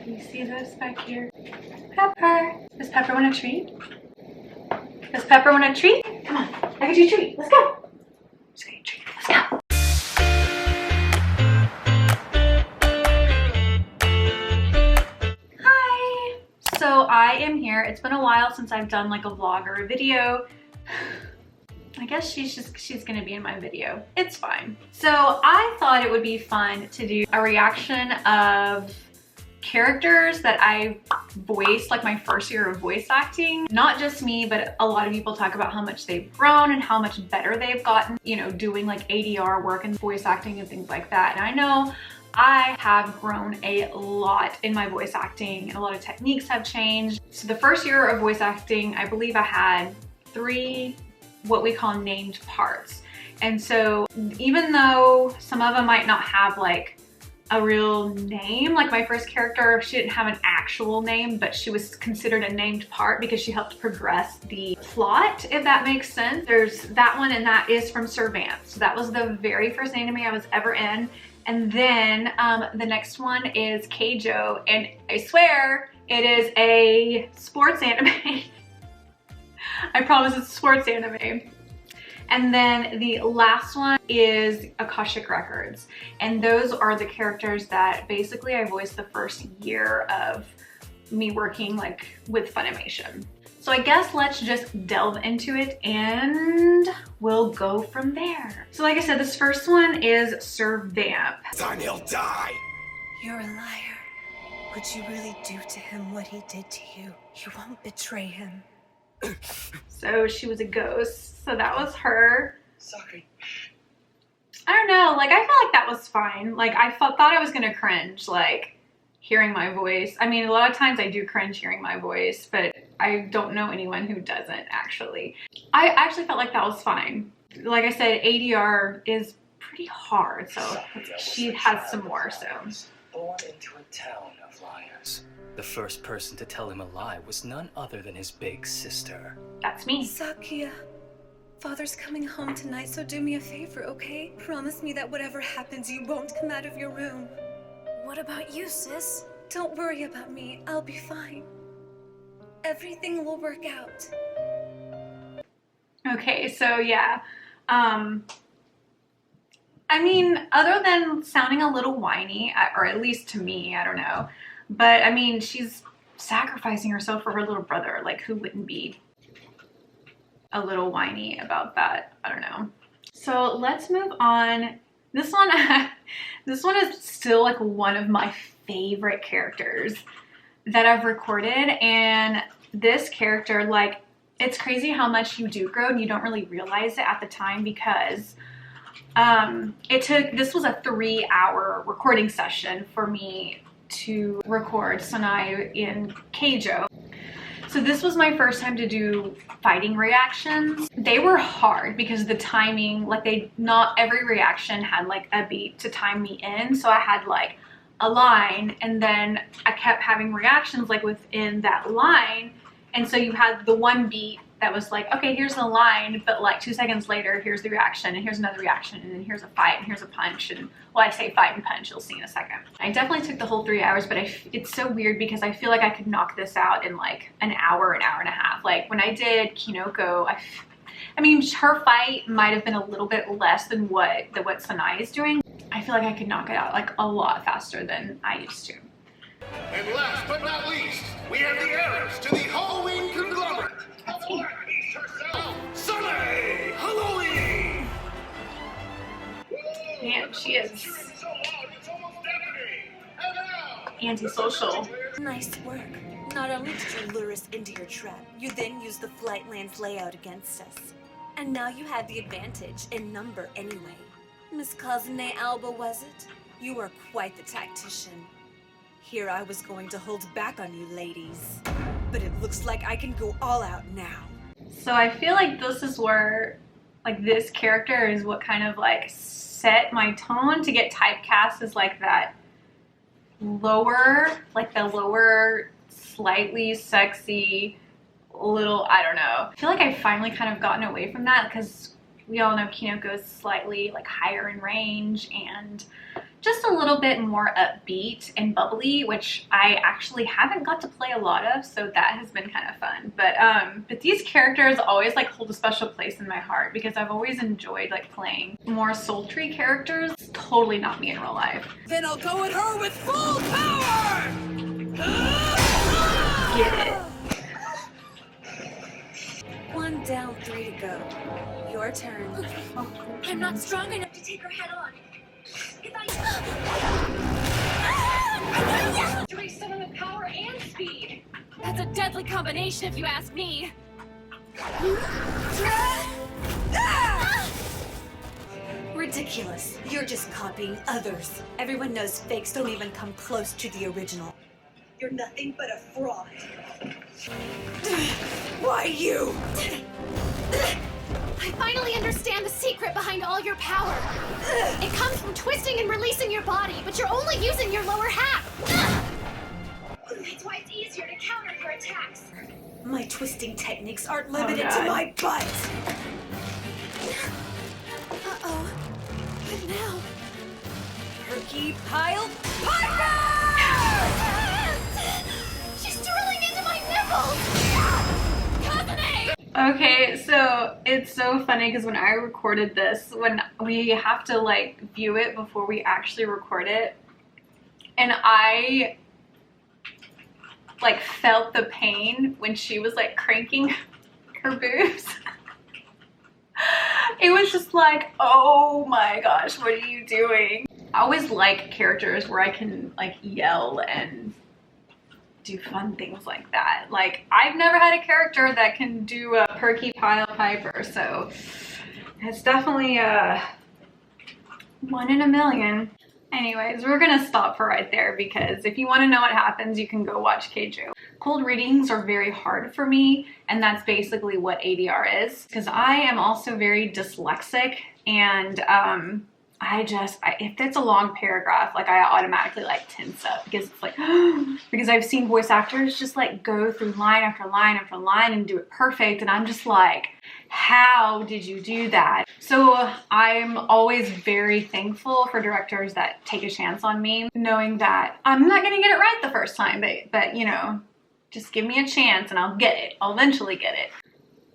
Can you see this back here? Pepper. Does Pepper want a treat? Does Pepper want a treat? Come on, I get you a treat. Let's go. Let's get you a treat. Let's go. Hi. So I am here. It's been a while since I've done like a vlog or a video. I guess she's gonna be in my video. It's fine. So I thought it would be fun to do a reaction of characters that I voiced like my first year of voice acting. Not just me, but a lot of people talk about how much they've grown and how much better they've gotten, you know, doing like ADR work and voice acting and things like that. And I know I have grown a lot in my voice acting and a lot of techniques have changed. So the first year of voice acting, I believe I had 3 what we call named parts. And so even though some of them might not have like a real name, like my first character, she didn't have an actual name, but she was considered a named part because she helped progress the plot, if that makes sense. There's that one, and that is from Sir Vance. So that was the very first anime I was ever in. And then the next one is Keijo, and I swear it is a sports anime. I promise it's a sports anime. And then the last one is Akashic Records. And those are the characters that basically I voiced the first year of me working like with Funimation. So I guess let's just delve into it and we'll go from there. So like I said, this first one is Sir Vamp. Time he'll die. You're a liar. Would you really do to him what he did to you? You won't betray him. So she was a ghost, so that was her. Sorry. I don't know, like I felt like that was fine. Like I thought I was gonna cringe, like hearing my voice. I mean, a lot of times I do cringe hearing my voice, but I don't know anyone who doesn't actually. I actually felt like that was fine. Like I said, ADR is pretty hard, so she has some more, so. Born into a town of liars. The first person to tell him a lie was none other than his big sister. That's me. Sakia, Father's coming home tonight, so do me a favor, okay? Promise me that whatever happens, you won't come out of your room. What about you, sis? Don't worry about me. I'll be fine. Everything will work out. Okay, so yeah. I mean, other than sounding a little whiny, or at least to me, I don't know. But I mean, she's sacrificing herself for her little brother. Like, who wouldn't be a little whiny about that? I don't know. So let's move on. This one, this one is still like one of my favorite characters that I've recorded. And this character, like, it's crazy how much you do grow and you don't really realize it at the time because this was a 3-hour recording session for me to record Sanai in Keijo. So this was my first time to do fighting reactions. They were hard because the timing, like not every reaction had like a beat to time me in. So I had like a line and then I kept having reactions like within that line. And so you had the one beat that was like, okay, here's the line, but like 2 seconds later, here's the reaction, and here's another reaction, and then here's a fight, and here's a punch, and well, I say fight and punch, you'll see in a second. I definitely took the whole 3 hours, but it's so weird because I feel like I could knock this out in like an hour and a half. Like when I did Kinoko, I mean, her fight might have been a little bit less than what Sanai is doing. I feel like I could knock it out like a lot faster than I used to. And last but not least, we have the heiress to the Halloween conglomerate. That's me. Sunday Halloween! Man, she is antisocial. Nice work. Not only did you lure us into your trap, you then used the Flightland's layout against us. And now you have the advantage in number anyway. Miss Kazune Alba, was it? You are quite the tactician. Here I was going to hold back on you ladies, but it looks like I can go all out now. So I feel like this is where, like, this character is what kind of like set my tone to get typecast as like that lower, like the lower, slightly sexy little, I don't know. I feel like I've finally kind of gotten away from that because we all know Kinoko is slightly like higher in range and just a little bit more upbeat and bubbly, which I actually haven't got to play a lot of, so that has been kind of fun. But these characters always like hold a special place in my heart because I've always enjoyed like playing more sultry characters. It's totally not me in real life. Then I'll go at her with full power! Get it. 1 down, 3 to go. Your turn. I'm not strong enough to take her head on. If I... to reach some of the power and speed. That's a deadly combination if you ask me. Ridiculous. You're just copying others. Everyone knows fakes don't even come close to the original. You're nothing but a fraud. Why you? I finally understand the secret behind all your power. It comes from twisting and releasing your body, but you're only using your lower half. That's why it's easier to counter your attacks. My twisting techniques aren't limited to my butt. Uh-oh. What now? Perky pile piper! She's drilling into my nipples! Cousin A! Okay, so it's so funny because when I recorded this, when we have to like view it before we actually record it, and I like felt the pain when she was like cranking her boobs. It was just like, oh my gosh, what are you doing? I always like characters where I can like yell and do fun things like that. Like, I've never had a character that can do a perky pile piper, so it's definitely a 1 in a million. Anyways, we're gonna stop for right there because if you want to know what happens, you can go watch Keijo. Cold readings are very hard for me, and that's basically what ADR is, because I am also very dyslexic, and if it's a long paragraph, like I automatically like tense up because it's like, because I've seen voice actors just like go through line after line after line and do it perfect. And I'm just like, how did you do that? So I'm always very thankful for directors that take a chance on me, knowing that I'm not going to get it right the first time, but you know, just give me a chance and I'll get it. I'll eventually get it.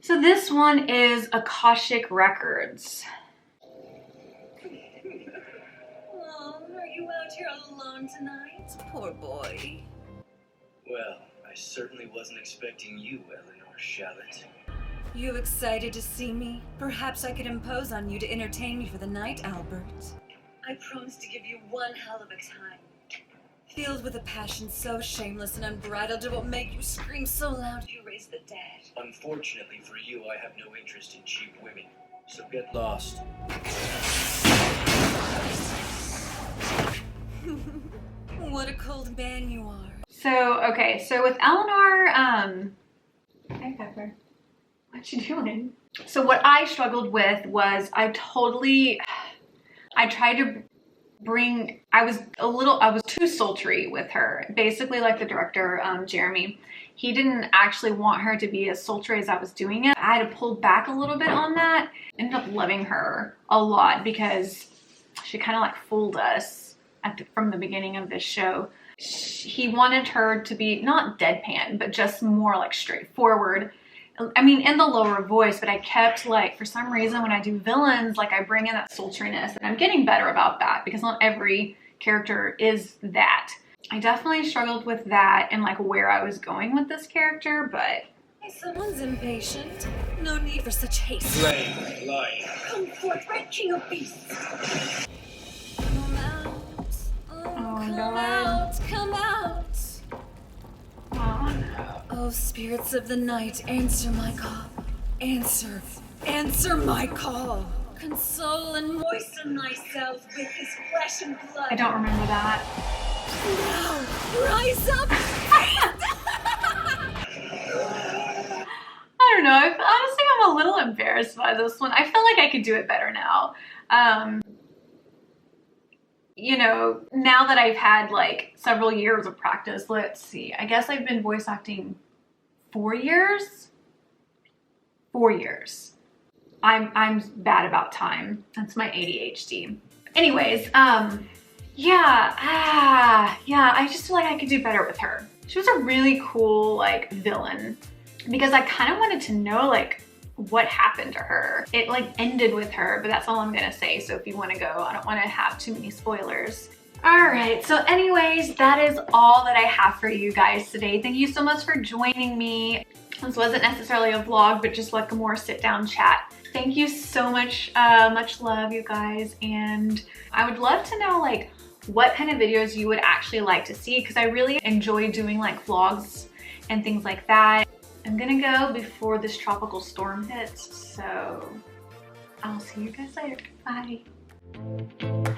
So this one is Akashic Records. Are you out here alone tonight? Poor boy. Well, I certainly wasn't expecting you, Eleanor Shallot. You excited to see me? Perhaps I could impose on you to entertain me for the night, Albert. I promise to give you one hell of a time. Filled with a passion so shameless and unbridled it will make you scream so loud you raise the dead. Unfortunately for you, I have no interest in cheap women, so get lost. What a cold man you are. So, okay, so with Eleanor, hi Pepper, what you doing? So what I struggled with was I tried to bring, I was too sultry with her. Basically like the director, Jeremy, he didn't actually want her to be as sultry as I was doing it. I had to pull back a little bit on that. Ended up loving her a lot because she kind of like fooled us from the beginning of this show. He wanted her to be not deadpan, but just more like straightforward. I mean, in the lower voice, but I kept like, for some reason when I do villains, like I bring in that sultriness, and I'm getting better about that because not every character is that. I definitely struggled with that and like where I was going with this character, but... Someone's impatient. No need for such haste. Flame, light. Come forth, red king of beasts. Come out. Come out. Oh, spirits of the night, answer my call. Answer my call. Console and moisten thyself with his flesh and blood. I don't remember that. Now, rise up. I don't know. Honestly, I'm a little embarrassed by this one. I feel like I could do it better now. You know, now that I've had like several years of practice, let's see. I guess I've been voice acting 4 years. 4 years. I'm bad about time. That's my ADHD. Anyways, Yeah, I just feel like I could do better with her. She was a really cool like villain because I kind of wanted to know like what happened to her. It like ended with her, but that's all I'm gonna say. So if you want to go, I don't want to have too many spoilers. All right, so anyways, that is all that I have for you guys today. Thank you so much for joining me. This wasn't necessarily a vlog, but just like a more sit down chat. Thank you so much. Much love, you guys. And I would love to know like what kind of videos you would actually like to see, because I really enjoy doing like vlogs and things like that. I'm gonna go before this tropical storm hits, so I'll see you guys later. Bye.